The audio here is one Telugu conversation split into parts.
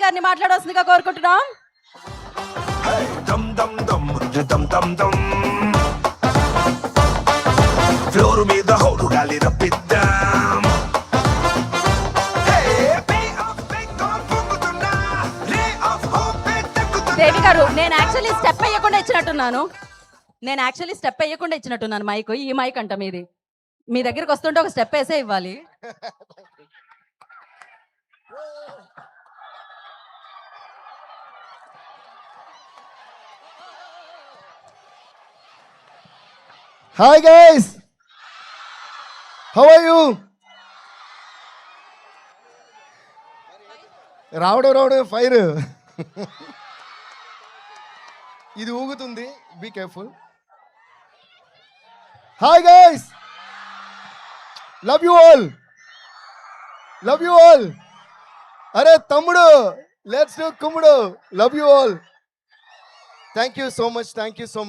గారిని మాట్లాడవలసిందిగా కోరుకుంటున్నాం. ఫ్లోర్ మీద హోరు గాలి రప్పిద్దాం. దేవి గారు, నేను యాక్చువల్లీ స్టెప్ వేయకుండా ఇచ్చినట్టున్నాను మైక్. ఈ మైక్ అంట మీది. మీ దగ్గరికి వస్తుంటే ఒక స్టెప్ వేసే ఇవ్వాలి. Hi guys, how are you? రావడం ఫైర్ ఇది ఊగుతుంది, be careful. Hi guys, love you all. అరే తమ్ముడు, లెట్స్ డూ కుమ్ముడు. Love you all. Thank you so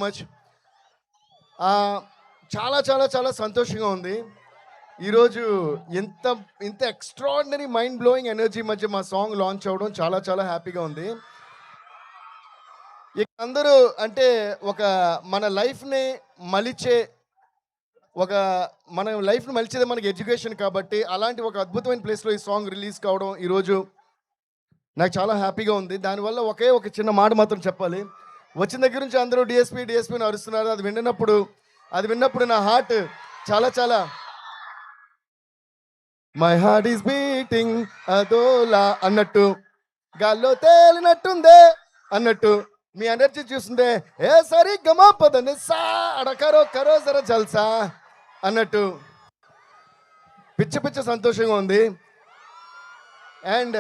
much. చాలా చాలా చాలా సంతోషంగా ఉంది. ఈరోజు ఇంత ఎక్స్ట్రాడినరీ మైండ్ బ్లోయింగ్ ఎనర్జీ మధ్య మా సాంగ్ లాంచ్ అవ్వడం చాలా చాలా హ్యాపీగా ఉంది. అందరూ అంటే మన లైఫ్ని మలిచేది మనకి ఎడ్యుకేషన్ కాబట్టి, అలాంటి ఒక అద్భుతమైన ప్లేస్లో ఈ సాంగ్ రిలీజ్ కావడం ఈరోజు నాకు చాలా హ్యాపీగా ఉంది. దానివల్ల ఒక చిన్న మాట మాత్రం చెప్పాలి. వచ్చిన దగ్గర నుంచి అందరూ డిఎస్పీని అరుస్తున్నారు. అది విన్నప్పుడు నా హార్ట్ చాలా చాలా, మై హార్ట్ ఈస్ బీటింగ్ అదోలా అన్నట్టు, గాల్లో తేలినట్టుందే అన్నట్టు, మీ ఎనర్జీ చూస్తుందే ఏ సరి గమా పదని సా అడకరో కరో జర జల్సా అన్నట్టు పిచ్చ సంతోషంగా ఉంది. అండ్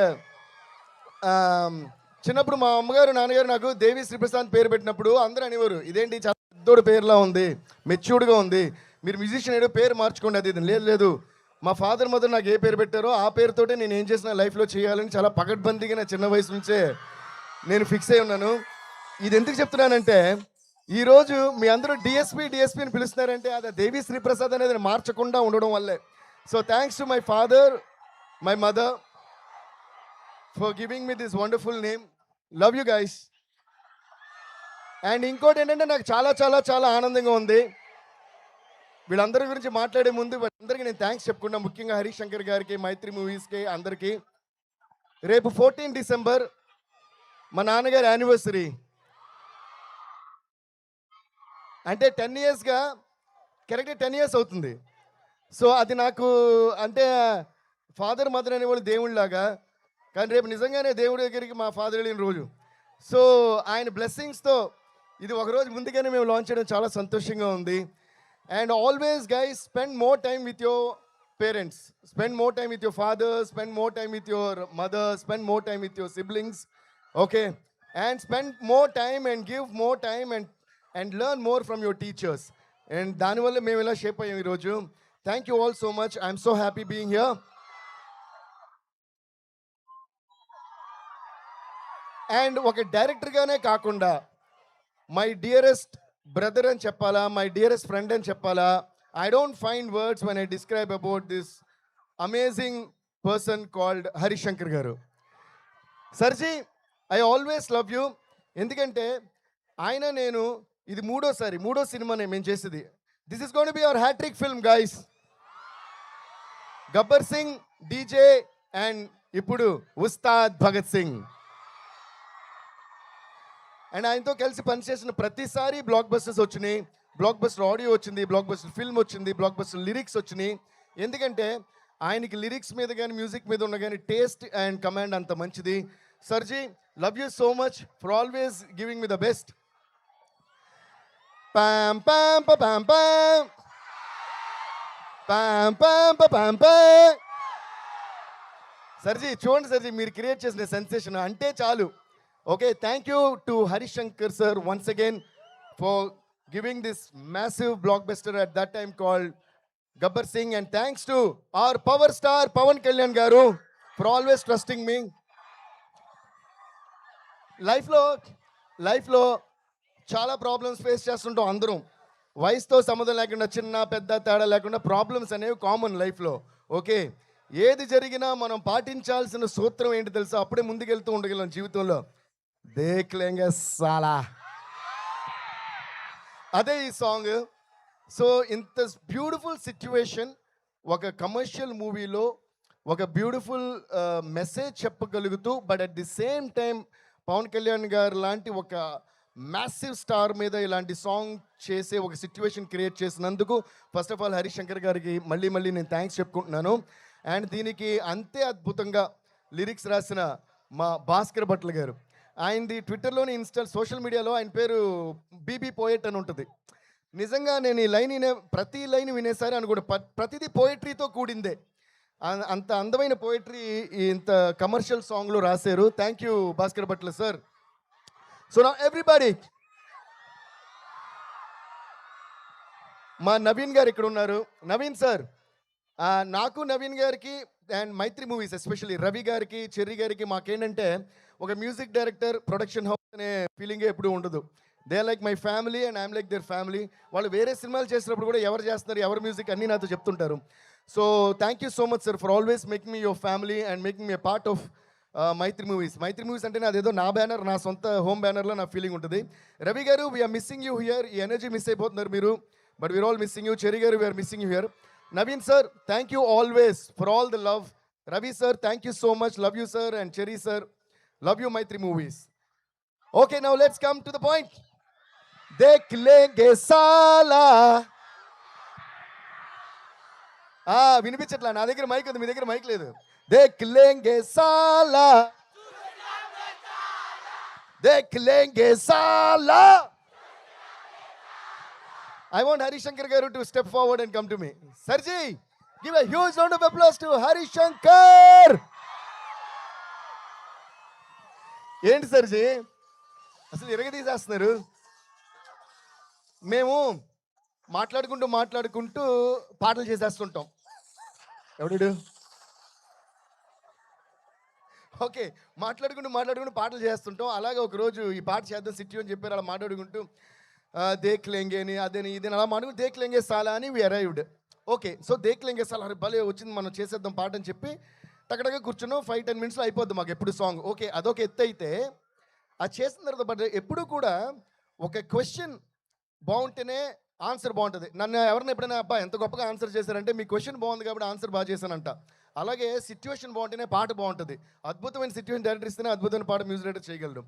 చిన్నప్పుడు మా అమ్మగారు నాన్నగారు నాకు దేవి శ్రీప్రసాద్ పేరు పెట్టినప్పుడు అందరూ అనేవారు, ఇదేంటి చాలా పెద్దోడు పేరులా ఉంది, మెచ్యూర్డ్గా ఉంది, మీరు మ్యూజిషియన్ ఏదో పేరు మార్చుకోండి. అది లేదు, మా ఫాదర్ మదర్ నాకు ఏ పేరు పెట్టారో ఆ పేరుతోటే నేను ఏం చేసిన లైఫ్లో చేయాలని చాలా పకడ్బందీగా నా చిన్న వయసు నుంచే నేను ఫిక్స్ అయి ఉన్నాను. ఇది ఎందుకు చెప్తున్నానంటే, ఈరోజు మీ అందరూ డిఎస్పీని పిలుస్తున్నారంటే అది దేవి శ్రీప్రసాద్ అనేది మార్చకుండా ఉండడం వల్లే. So thanks to my father, my mother for giving me this wonderful name. Love you guys. And ఇంకోటి ఏంటంటే, నాకు చాలా చాలా చాలా ఆనందంగా ఉంది. వీళ్ళందరి గురించి మాట్లాడే ముందు వీళ్ళందరికీ నేను థ్యాంక్స్ చెప్పుకున్నా. ముఖ్యంగా హరీష్ శంకర్ గారికి, మైత్రి మూవీస్కి, అందరికీ. రేపు 14 డిసెంబర్ మా నాన్నగారి యానివర్సరీ. అంటే 10 ఇయర్స్గా కరెక్ట్గా 10 ఇయర్స్ అవుతుంది. సో అది నాకు అంటే ఫాదర్ మదర్ అనేవాళ్ళు దేవుళ్ళలాగా, కానీ రేపు నిజంగానే దేవుడి దగ్గరికి మా ఫాదర్ వెళ్ళిన రోజు. సో ఆయన బ్లెస్సింగ్స్తో ఇది ఒకరోజు ముందుగానే మేము లాంచ్ చేయడం చాలా సంతోషంగా ఉంది. And always guys, spend more time with your parents, spend more time with your father, spend more time with your mother, spend more time with your siblings, okay? And spend more time and give more time and learn more from your teachers. And దానివల్ల మేము ఇలా షేప్ అయ్యాం ఈరోజు. Thank you all so much. I'm so happy being here. And ఒక డైరెక్టర్గానే కాకుండా మై డియరెస్ట్ బ్రదర్ అని చెప్పాలా, మై డియరెస్ట్ ఫ్రెండ్ అని చెప్పాలా, I don't find words when I describe about this amazing person called Harish Shankar garu. సర్జీ, ఐ ఆల్వేస్ లవ్ యూ. ఎందుకంటే నేను ఇది మూడో సినిమానే మేము చేసేది. This is gonna be our hattrick film guys. Gabbar Singh, DJ and ఇప్పుడు ఉస్తాద్ భగత్ సింగ్. అండ్ ఆయనతో కలిసి పనిచేసిన ప్రతిసారి బ్లాక్ బస్టర్స్ వచ్చినాయి, బ్లాక్ బస్టర్ ఆడియో వచ్చింది, బ్లాక్ బస్టర్ ఫిల్మ్ వచ్చింది, బ్లాక్ బస్టర్ లిరిక్స్ వచ్చినాయి. ఎందుకంటే ఆయనకి లిరిక్స్ మీద కానీ మ్యూజిక్ మీద ఉన్న కానీ టేస్ట్ అండ్ కమాండ్ అంత మంచిది. సర్జీ, love you so much for always giving me the best. పామ్ పామ్ పామ్ పామ్ పామ్ పామ్ పామ్ పామ్. సర్జీ చూడండి, సర్జీ మీరు క్రియేట్ చేసిన సెన్సేషన్ అంటే చాలు. Okay, thank you to Harish Shankar sir once again for giving this massive blockbuster at that time called Gabbar Singh, and thanks to our power star Pawan Kalyan garu for always trusting me. Life lo చాలా ప్రాబ్లమ్స్ ఫేస్ చేస్తుంటాం అందరం. వయసుతో సంబంధం లేకుండా, చిన్న పెద్ద తేడా లేకుండా ప్రాబ్లమ్స్ అనేవి కామన్ లైఫ్లో, ఓకే? ఏది జరిగినా మనం పాటించాల్సిన సూత్రం ఏంటి తెలుసా? అప్పుడే ముందుకెళ్తూ ఉండగలం జీవితంలో. దేఖ్ లేంగే సాలా, అదే ఈ సాంగ్. సో ఇంత బ్యూటిఫుల్ సిచ్యువేషన్, ఒక కమర్షియల్ మూవీలో ఒక బ్యూటిఫుల్ మెసేజ్ చెప్పగలుగుతూ, but at the same time Pawan Kalyan గారు లాంటి ఒక మ్యాసివ్ స్టార్ మీద ఇలాంటి సాంగ్ చేసే ఒక సిచ్యువేషన్ క్రియేట్ చేసినందుకు first of all Harish Shankar గారికి మళ్ళీ నేను థ్యాంక్స్ చెప్పుకుంటున్నాను. అండ్ దీనికి అంతే అద్భుతంగా లిరిక్స్ రాసిన మా భాస్కర్ భట్ల గారు. ఆయనది ట్విట్టర్లోని సోషల్ మీడియాలో ఆయన పేరు బీబీ పోయెట్ అని ఉంటుంది. నిజంగా నేను ఈ లైన్ ప్రతి లైన్ వినేసారి అనుకోండి, ప్రతిదీ పోయట్రీతో కూడిందే. అంత అందమైన పోయట్రీ ఇంత కమర్షియల్ సాంగ్లో రాశారు. Thank you Bhaskar Bhatla sir. So నా ఎవ్రీబడి, మా నవీన్ గారు ఇక్కడ ఉన్నారు. నవీన్ సార్, నాకు నవీన్ గారికి and Mythri movies especially Ravi గారికి, చెర్రీ గారికి మాకేంటంటే ఒక మ్యూజిక్ డైరెక్టర్, ప్రొడక్షన్ హౌస్ అనే ఫీలింగే ఎప్పుడు ఉండదు. They like my family and I'm like their family. వాళ్ళు వేరే సినిమాలు చేసినప్పుడు కూడా ఎవరు చేస్తున్నారు, ఎవరి మ్యూజిక్ అన్నీ నాతో చెప్తుంటారు. So thank you so much sir for always making me your family and making me a part of Mythri movies అంటే అదేదో నా బ్యానర్, నా సొంత హోమ్ బ్యానర్లో నా ఫీలింగ్ ఉంటుంది. రవి గారు, వీఆర్ మిస్సింగ్ యూ హియర్. ఈ ఎనర్జీ మిస్ అయిపోతున్నారు మీరు, but we are all missing you. Cherry గారు, we are missing you here. Naveen sir, thank you always for all the love. Ravi sir, thank you so much, love you sir. And Cherry sir, love you Mythri Movies. Okay, now let's come to the point. దేఖ్ లేంగే సాలా. వినిపించట్లా, నా దగ్గర మైక్ ఉంది, మీ దగ్గర మైక్ లేదు. దేఖ్ లేంగే సాలా, దేఖ్ లేంగే సాలా. I want Harish Shankar garu to step forward and come to me. Sarji, give a huge round of applause to Harish Shankar. ఏంటి సర్జీ అసలు ఎరగదీసేస్తున్నారు? మేము మాట్లాడుకుంటూ పాటలు చేసేస్తుంటాం. ఎవడు? ఓకే, మాట్లాడుకుంటూ పాటలు చేస్తుంటాం. అలాగే ఒకరోజు ఈ పాట చేద్దాం సిట్టి అని చెప్పారు. అలా మాట్లాడుకుంటూ దేఖ్ లేంగే అని అదేని ఇదేని అలా మాట్లాడుకుంటూ దేఖ్ లేంగే సాలా అని వి అరైవ్డ్. ఓకే, సో దేఖ్ లేంగే సాలా భలే వచ్చింది, మనం చేసేద్దాం పాట అని చెప్పి టక్కడగా కూర్చున్నాం. 5-10 minutesలో అయిపోద్ది మాకు ఎప్పుడు సాంగ్. ఓకే, అదొక ఎత్తు అయితే అది చేసిన తర్వాత, బట్ ఎప్పుడు కూడా ఒక క్వశ్చన్ బాగుంటేనే ఆన్సర్ బాగుంటుంది. నన్ను ఎవరైనా ఎప్పుడైనా అబ్బా ఎంత గొప్పగా ఆన్సర్ చేశారంటే మీ క్వశ్చన్ బాగుంది కాబట్టి ఆన్సర్ బాగా చేశానంట. అలాగే సిచ్యువేషన్ బాగుంటేనే పాట బాగుంటుంది. అద్భుతమైన సిచ్యువేషన్ డైరెక్టర్ ఇస్తేనే అద్భుతమైన పాట మ్యూజిక్ డైరెక్టర్ చేయగలరు.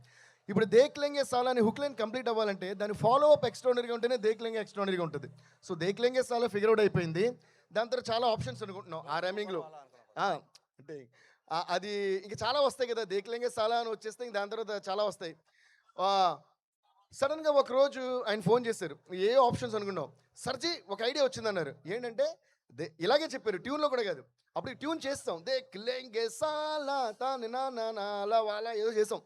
ఇప్పుడు దేఖ్ లేంగే సాలా అని హుక్ లైన్ కంప్లీట్ అవ్వాలంటే దాని ఫాలో అప్ ఎక్స్ట్రాడనరీగా ఉంటేనే దేఖ్ లేంగే ఎక్స్ట్రాడనరీగా ఉంటుంది. సో దేఖ్ లేంగే సాలా ఫిగర్ అవుట్ అయిపోయింది. దాని తర్వాత చాలా ఆప్షన్స్ అనుకుంటున్నాం ఆ రైమింగ్లో. అంటే అది ఇంకా చాలా వస్తాయి కదా, దేఖ్ లేంగే సాలా అని వచ్చేస్తే ఇంక దాని తర్వాత చాలా వస్తాయి. సడన్గా ఒకరోజు ఆయన ఫోన్ చేశారు. ఏ ఆప్షన్స్ అనుకున్నాం, సర్జీ ఒక ఐడియా వచ్చిందన్నారు. ఏంటంటే ఇలాగే చెప్పారు, ట్యూన్లో కూడా కాదు. అప్పుడు ట్యూన్ చేస్తాం, దేఖ్ లేంగే సాలా అలా వాలా ఏదో చేసాం.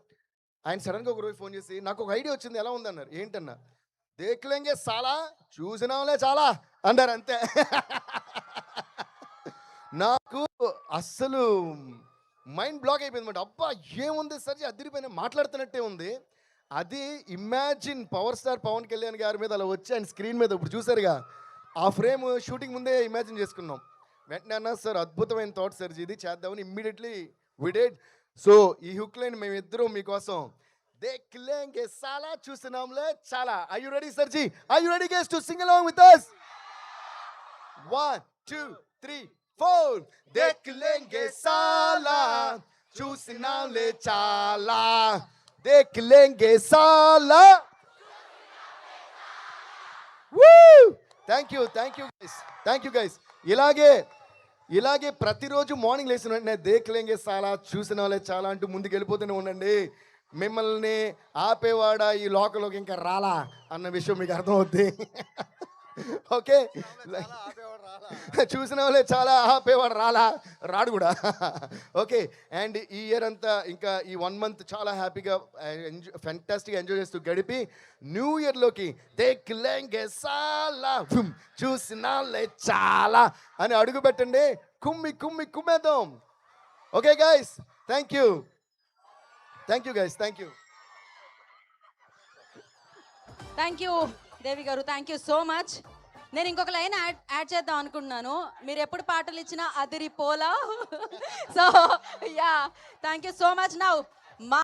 ఆయన సడన్గా ఒకరోజు ఫోన్ చేసి నాకు ఒక ఐడియా వచ్చింది, ఎలా ఉందన్నారు. ఏంటన్నా, దేఖ్ లేంగే సాలా చూసినాంలే చాలా అన్నారు, అంతే. నాకు అస్సలు మైండ్ బ్లాక్ అయిపోయింది అనమాట. అబ్బా ఏముంది సర్జీ, అదిరిపోయిన మాట్లాడుతున్నట్టే ఉంది. అది imagine power star Pawan Kalyan గారి మీద అలా వచ్చి ఆయన స్క్రీన్ మీద ఇప్పుడు చూసారుగా, ఆ ఫ్రేమ్ షూటింగ్ ముందే ఇమాజిన్ చేసుకున్నాం. వెంటనే అన్నా సార్ అద్భుతమైన థాట్ సర్జీ, ఇది చేద్దామని ఇమ్మీడియట్లీ వి డిడ్. సో ఈ హుక్ లైన్ మేమిద్దరం మీకోసం దేఖ్ లేంగే సాలా చూసినాంలే చాలా. Are you ready, Sarji? Are you ready, guys, to sing along with us? 1, 2, 3, 4. Dekh లేంగే సాలా చూసినాంలే చాలా, దేఖ్ లేంగే సాలా. Thank you guys. ఇలాగే ప్రతిరోజు మార్నింగ్ లేచిన వెంటనే దేఖ్ లేంగే సాలా చూసిన వాళ్ళే చాలా అంటూ ముందుకు వెళ్ళిపోతూనే ఉండండి. మిమ్మల్ని ఆపేవాడా ఈ లోకంలోకి ఇంకా రాలా అన్న విషయం మీకు అర్థమవుద్ది. ఓకే, చూసిన వాళ్ళే చాలా, ఆపేవాడు రాడు కూడా. ఓకే, అండ్ ఈ ఇయర్ అంతా ఇంకా ఈ 1 month చాలా హ్యాపీగా ఫ్యాంటాస్టిక్గా ఎంజాయ్ చేస్తూ గడిపి న్యూ ఇయర్లోకి దేఖ్ లేంగే సాలా చూసిన వాళ్ళే చాలా అని అడుగు పెట్టండి. కుమ్మేద్దాం. Okay guys, thank you guys, thank you Devi గారు, థ్యాంక్ యూ సో మచ్. నేను ఇంకొక లైన్ యాడ్ చేద్దాం అనుకుంటున్నాను. మీరు ఎప్పుడు పాటలు ఇచ్చినా అదిరి పోలా. So yeah, thank you so much. Now